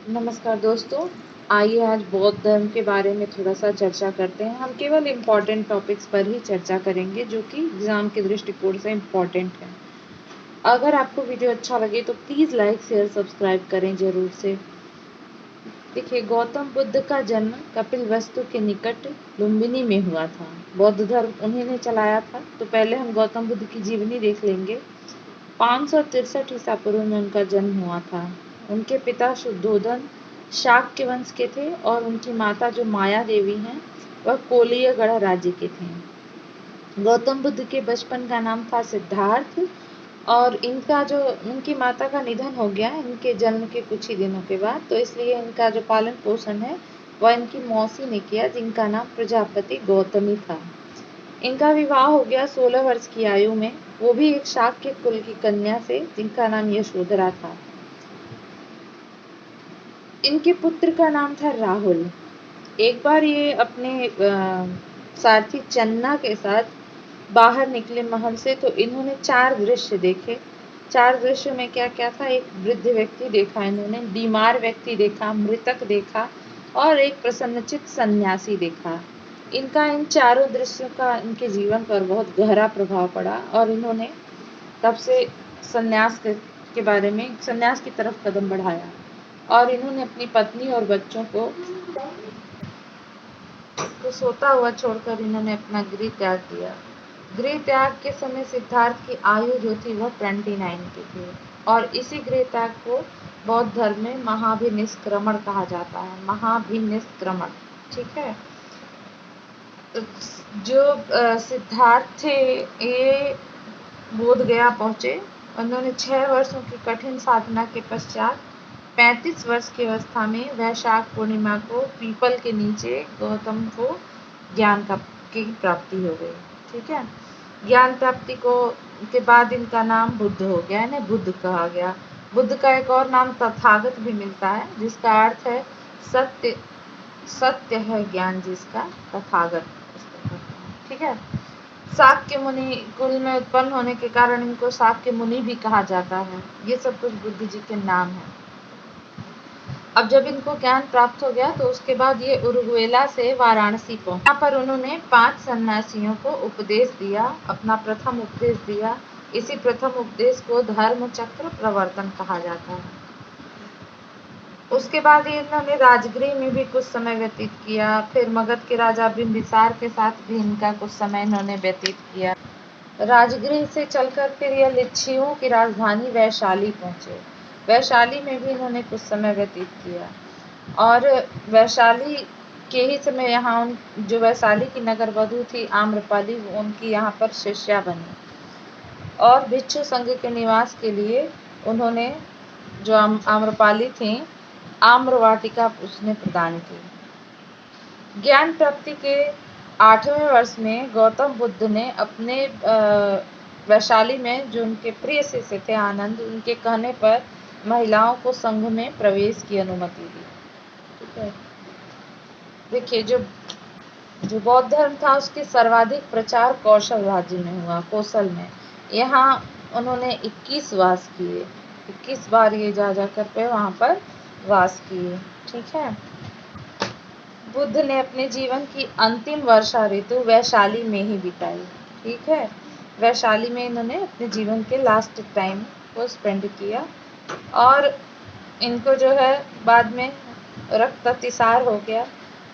नमस्कार दोस्तों। आइए आज बौद्ध धर्म के बारे में थोड़ा सा चर्चा करते हैं। हम केवल इम्पॉर्टेंट टॉपिक्स पर ही चर्चा करेंगे जो कि एग्जाम के दृष्टिकोण से इम्पॉर्टेंट है। अगर आपको वीडियो अच्छा लगे तो प्लीज़ लाइक शेयर सब्सक्राइब करें जरूर से। देखिए, गौतम बुद्ध का जन्म कपिलवस्तु के निकट लुम्बिनी में हुआ था। बौद्ध धर्म उन्हीं ने चलाया था। तो पहले हम गौतम बुद्ध की जीवनी देख लेंगे। 563 ईसा पूर्व में उनका जन्म हुआ था। उनके पिता शुद्धोधन शाक्य वंश के थे और उनकी माता जो माया देवी हैं वह कोलियगढ़ राज्य के थे। गौतम बुद्ध के बचपन का नाम था सिद्धार्थ और उनकी माता का निधन हो गया इनके जन्म के कुछ ही दिनों के बाद, तो इसलिए इनका जो पालन पोषण है वह इनकी मौसी ने किया जिनका नाम प्रजापति गौतमी था। इनका विवाह हो गया 16 वर्ष की आयु में, वो भी एक शाक्य कुल की कन्या से जिनका नाम यशोधरा था। इनके पुत्र का नाम था राहुल। एक बार ये अपने सारथी चन्ना के साथ बाहर निकले महल से, तो इन्होंने 4 दृश्य देखे। 4 दृश्य में क्या क्या था? एक वृद्ध व्यक्ति देखा इन्होंने, बीमार व्यक्ति देखा, मृतक देखा और एक प्रसन्नचित्त सन्यासी देखा। इनका इन चारों दृश्यों का इनके जीवन पर बहुत गहरा प्रभाव पड़ा और इन्होंने तब से के बारे में सन्यास की तरफ कदम बढ़ाया और इन्होंने अपनी पत्नी और बच्चों को सोता हुआ छोड़कर इन्होंने अपना गृह त्याग दिया। गृह त्याग के समय सिद्धार्थ की आयु जो थी वह 29 की थी और इसी गृह त्याग को बौद्ध धर्म में महाभिनिष्क्रमण कहा जाता है। महाभिनिष्क्रमण, ठीक है। जो सिद्धार्थ थे ये बोध गया पहुंचे। उन्होंने 6 वर्षों की कठिन साधना के पश्चात 35 वर्ष की अवस्था में वैशाख पूर्णिमा को पीपल के नीचे गौतम को ज्ञान की प्राप्ति हो गई, ठीक है। ज्ञान प्राप्ति के बाद इनका नाम बुद्ध हो गया, इन्हें बुद्ध कहा गया। बुद्ध का एक और नाम तथागत भी मिलता है जिसका अर्थ है सत्य। सत्य है ज्ञान जिसका, तथागत, ठीक है। शाक्य मुनि कुल में उत्पन्न होने के कारण इनको शाक्य मुनि भी कहा जाता है। ये सब कुछ बुद्ध जी के नाम है। अब जब इनको ज्ञान प्राप्त हो गया तो उसके बाद ये उरुग्वेला से वाराणसी पहुंचे। यहाँ पर उन्होंने 5 सन्यासियों को उपदेश दिया, अपना प्रथम उपदेश दिया। इसी प्रथम उपदेश को धर्म चक्र प्रवर्तन कहा जाता है। उसके बाद इन्होंने राजगृह में भी कुछ समय व्यतीत किया। फिर मगध के राजा बिंबिसार के साथ भी इनका कुछ समय इन्होंने व्यतीत किया। राजगृह से चलकर फिर यह लिच्छियों की राजधानी वैशाली पहुंचे। वैशाली में भी इन्होंने कुछ समय व्यतीत किया और वैशाली के ही समय यहाँ जो वैशाली की नगर वधु थी आम्रपाली, उनकी यहाँ पर शिष्या बनी और भिक्षु संघ के निवास के लिए उन्होंने जो आम्रपाली थी आम्रवाटिका उसने प्रदान की। ज्ञान प्राप्ति के 8वें वर्ष में गौतम बुद्ध ने अपने वैशाली में जो उनके प्रिय शिष्य थे आनंद, उनके कहने पर महिलाओं को संघ में प्रवेश की अनुमति दी, ठीक है। देखिए, जो बौद्ध धर्म था उसके सर्वाधिक प्रचार कौशल राज्य में हुआ, कौशल में। यहाँ उन्होंने 21 वास किए, 21 बार ये जा कर पे वहाँ पर वास किए, ठीक है। बुद्ध ने अपने जीवन की अंतिम वर्षा ऋतु वैशाली में ही बिताई, ठीक है। वैशाली में इन्होंने अपने जीवन के लास्ट टाइम को स्पेंड किया और इनको जो है बाद में रक्त अतिसार हो गया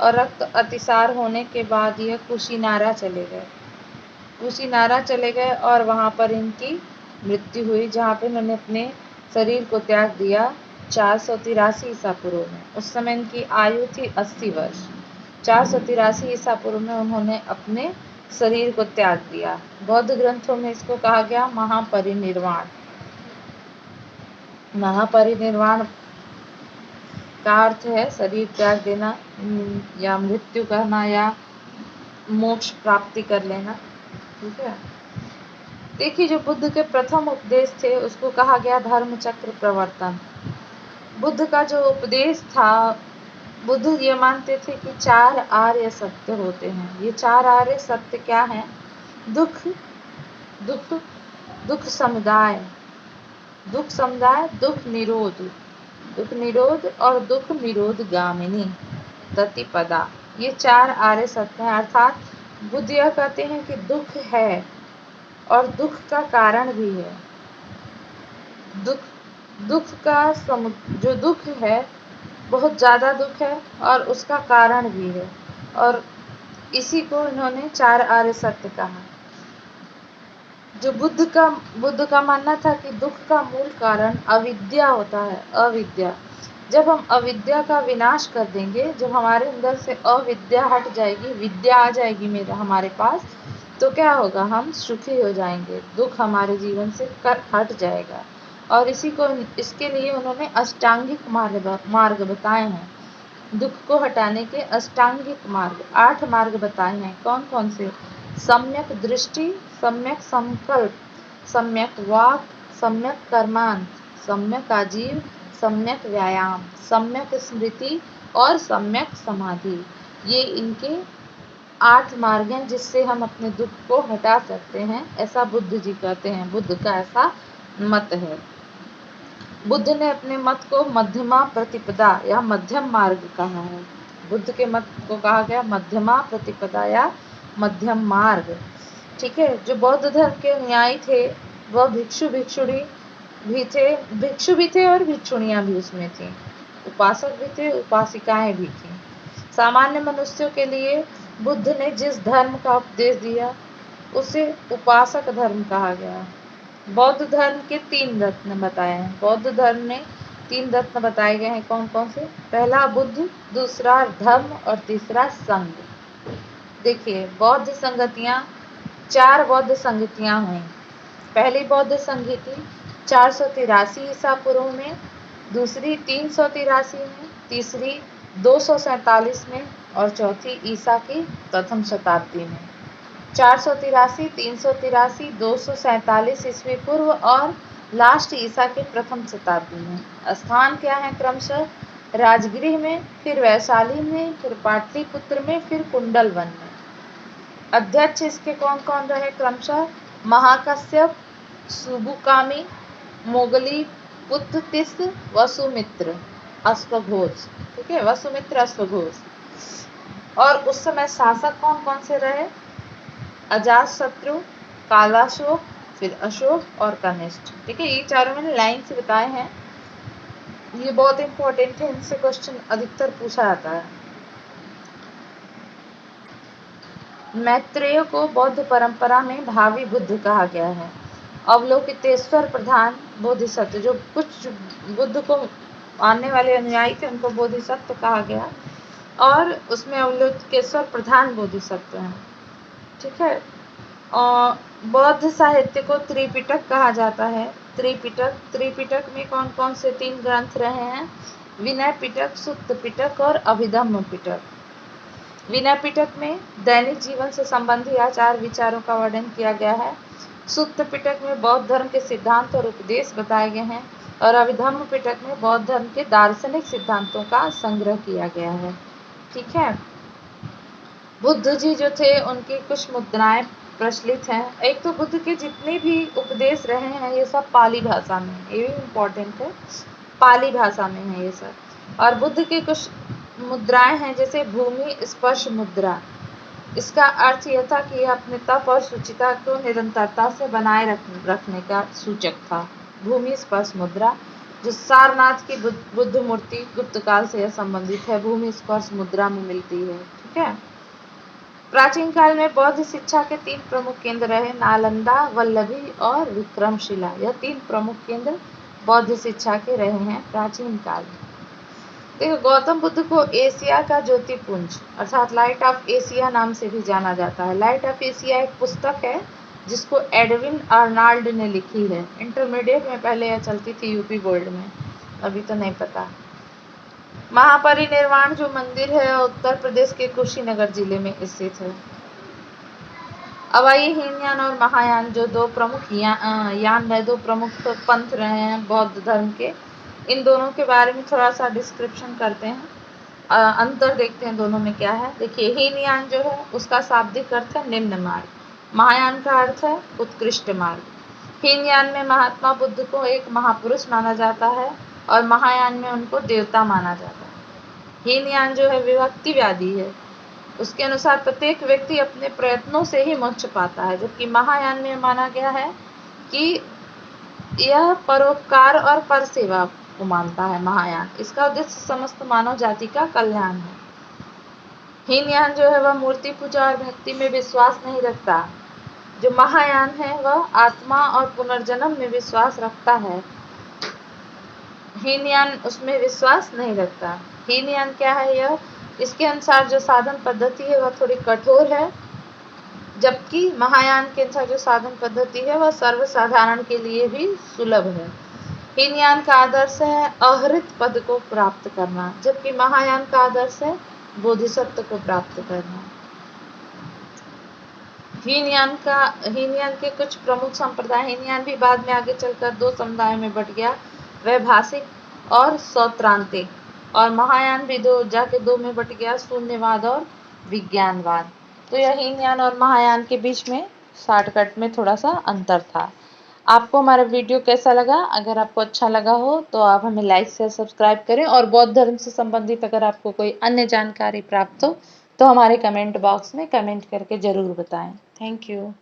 और रक्त अतिसार होने के बाद ये कुशीनारा चले गए। कुशीनारा चले गए और वहाँ पर इनकी मृत्यु हुई, जहाँ पे इन्होंने अपने शरीर को त्याग दिया 483 ईसा पूर्व में। उस समय इनकी आयु थी 80 वर्ष। 483 ईसा पूर्व में उन्होंने अपने शरीर को त्याग दिया। बौद्ध ग्रंथों में इसको कहा गया महापरिनिर्वाण। महापरिनिर्वाण का अर्थ है शरीर त्याग देना या मृत्यु करना या मोक्ष प्राप्ति कर लेना, ठीक है। देखिए, जो बुद्ध के प्रथम उपदेश थे उसको कहा गया धर्म चक्र प्रवर्तन। बुद्ध का जो उपदेश था, बुद्ध ये मानते थे कि 4 आर्य सत्य होते हैं। ये 4 आर्य सत्य क्या हैं? दुख, दुख समुदाय, दुख निरोध, दुख निरोध और दुख निरोध गामिनी ततिपदा, ये 4 आर्य सत्य हैं। अर्थात बुद्ध यह कहते हैं कि दुख है और दुख का कारण भी है। दुख का जो दुख है बहुत ज़्यादा दुख है और उसका कारण भी है, और इसी को इन्होंने 4 आर्य सत्य कहा। जो बुद्ध का मानना था कि दुख का मूल कारण अविद्या होता है। अविद्या, जब हम अविद्या का विनाश कर देंगे, जब हमारे अंदर से अविद्या हट जाएगी, विद्या आ जाएगी हमारे पास, तो क्या होगा, हम सुखी हो जाएंगे, दुख हमारे जीवन से हट जाएगा। और इसके लिए उन्होंने अष्टांगिक मार्ग बताए हैं। दुख को हटाने के अष्टांगिक मार्ग 8 मार्ग बताए हैं। कौन कौन से? सम्यक दृष्टि, सम्यक संकल्प, सम्यक वाक, सम्यक कर्मांत, सम्यक आजीव, सम्यक व्यायाम, सम्यक स्मृति और सम्यक समाधि। ये इनके 8 मार्ग हैं जिससे हम अपने दुख को हटा सकते हैं, ऐसा बुद्ध जी कहते हैं। बुद्ध का ऐसा मत है। बुद्ध ने अपने मत को मध्यमा प्रतिपदा या मध्यम मार्ग कहा है। बुद्ध के मत को कहा गया मध्यमा प्रतिपदा या मध्यम मार्ग। ठीक है। जो बौद्ध धर्म के अनुयायी थे वह भिक्षु भिक्षुणी भी थे, भिक्षु भी थे और भिक्षुणियां भी उसमें थी, उपासक भी थे, उपासिकाएं भी थी। सामान्य मनुष्यों के लिए बुद्ध ने जिस धर्म का उपदेश दिया उसे उपासक धर्म कहा गया। बौद्ध धर्म के 3 रत्न बताए हैं। बौद्ध धर्म में 3 रत्न बताए गए हैं। कौन कौन से? पहला बुद्ध, दूसरा धर्म और तीसरा संघ। देखिए, बौद्ध संगतियां 4 बौद्ध संगतियां हुई। पहली बौद्ध संगति 483 ईसा पूर्व में, दूसरी 383 में, तीसरी 247 में और चौथी ईसा की प्रथम शताब्दी में। 483, 383, 247 ईस्वी पूर्व और लास्ट ईसा के प्रथम शताब्दी में। स्थान क्या है क्रमशः? राजगृह में, फिर वैशाली में, फिर पाटलिपुत्र में, फिर कुंडलवन में। अध्यक्ष इसके कौन कौन रहे क्रमशः? महाकश्यप, सुबुकामी, मोगली पुत्तिस, वसुमित्र, अश्वघोष। ठीक है, वसुमित्र, अश्वघोष। और उस समय शासक कौन कौन से रहे? अजातशत्रु, कालाशोक, फिर अशोक और कनिष्ठ। ठीक है, ये चारों मैंने लाइन से बताए हैं। ये बहुत इंपॉर्टेंट है, इनसे क्वेश्चन अधिकतर पूछा जाता है। मैत्रेय को बौद्ध परंपरा में भावी बुद्ध कहा गया है। अवलोकितेश्वर प्रधान बोधिसत्व, जो कुछ बुद्ध को आने वाले अनुयायी थे उनको बोधिसत्व कहा गया, और उसमें अवलोकितेश्वर प्रधान बोधिसत्व हैं। ठीक है। और बौद्ध साहित्य को त्रिपिटक कहा जाता है। त्रिपिटक में कौन कौन से 3 ग्रंथ रहे हैं? विनय पिटक, सुत्त पिटक और अभिधम्म पिटक। विनय पिटक में दैनिक जीवन से संबंधी आचार विचारों का वर्णन किया गया है। सुत्त पिटक में बौद्ध धर्म के सिद्धांत और उपदेश बताए गए हैं, और अभिधम्म पिटक में बौद्ध धर्म के दार्शनिक सिद्धांतों का संग्रह किया गया है। ठीक है। बुद्ध जी जो थे उनकी कुछ मुद्राएं प्रचलित हैं। एक तो बुद्ध के जितने भी उपदेश रहे हैं ये सब पाली भाषा में, ये भी इम्पोर्टेंट है, पाली भाषा में है ये सब। और बुद्ध की कुछ मुद्राएं हैं, जैसे भूमि स्पर्श मुद्रा। इसका अर्थ यह था कि यह अपने तप और शुचिता को निरंतरता से बनाए रखने का सूचक था। भूमि स्पर्श मुद्रा, जो सारनाथ की बुद्ध मूर्ति गुप्त काल से संबंधित है, भूमि स्पर्श मुद्रा में मिलती है। ठीक है। प्राचीन काल में बौद्ध शिक्षा के 3 प्रमुख केंद्र रहे, नालंदा, वल्लभी और विक्रमशिला। यह 3 प्रमुख केंद्र बौद्ध शिक्षा के रहे हैं प्राचीन काल में। देखो, गौतम बुद्ध को एशिया का ज्योतिपुंज अर्थात लाइट ऑफ एशिया नाम से भी जाना जाता है। लाइट ऑफ एशिया एक पुस्तक है जिसको एडविन आर्नाल्ड ने लिखी है। इंटरमीडिएट में पहले यह चलती थी, यूपी बोर्ड में, अभी तो नहीं पता। महापरिनिर्वाण जो मंदिर है उत्तर प्रदेश के कुशीनगर जिले में स्थित है। अब आइए हीनयान और महायान, जो 2 प्रमुख यान है, 2 प्रमुख पंथ रहे हैं बौद्ध धर्म के, इन दोनों के बारे में थोड़ा सा डिस्क्रिप्शन करते हैं, अंतर देखते हैं दोनों में क्या है। देखिए, हीनयान जो है उसका शाब्दिक अर्थ है निम्न मार्ग, महायान का अर्थ है उत्कृष्ट मार्ग। हीनयान में महात्मा बुद्ध को एक महापुरुष माना जाता है और महायान में उनको देवता माना जाता है। हीनयान जो है विभक्तिवादी है, उसके अनुसार प्रत्येक व्यक्ति अपने प्रयत्नों से ही मोक्ष पाता है, जबकि महायान में माना गया है कि यह परोपकार और परसेवा को मानता है। महायान, इसका उद्देश्य समस्त मानव जाति का कल्याण है। हीनयान जो है वह मूर्ति पूजा और भक्ति में विश्वास नहीं रखता। जो महायान है वह आत्मा और पुनर्जन्म में विश्वास रखता है। हीनयान उसमें विश्वास नहीं रखता। हीनयान क्या है यह? इसके अनुसार जो साधन पद्धति है वह थोड़ी कठोर है, जबकि महायान के अनुसार जो साधन पद्धति है वह सर्वसाधारण के लिए भी सुलभ है। हीनयान का आदर्श है अहृत पद को प्राप्त करना, जबकि महायान का आदर्श है बोधिसत्व को प्राप्त करना। हीनयान के कुछ प्रमुख संप्रदाय, हीनयान भी बाद में आगे चलकर दो समुदायों में बट गया, वैभाषिक और सौत्रांतिक, और महायान भी दो में बट गया, शून्यवाद और विज्ञानवाद। तो यह हीनयान और महायान के बीच में शॉर्टकट में थोड़ा सा अंतर था। आपको हमारा वीडियो कैसा लगा? अगर आपको अच्छा लगा हो तो आप हमें लाइक शेयर सब्सक्राइब करें, और बौद्ध धर्म से संबंधित अगर आपको कोई अन्य जानकारी प्राप्त हो तो हमारे कमेंट बॉक्स में कमेंट करके ज़रूर बताएं। Thank you.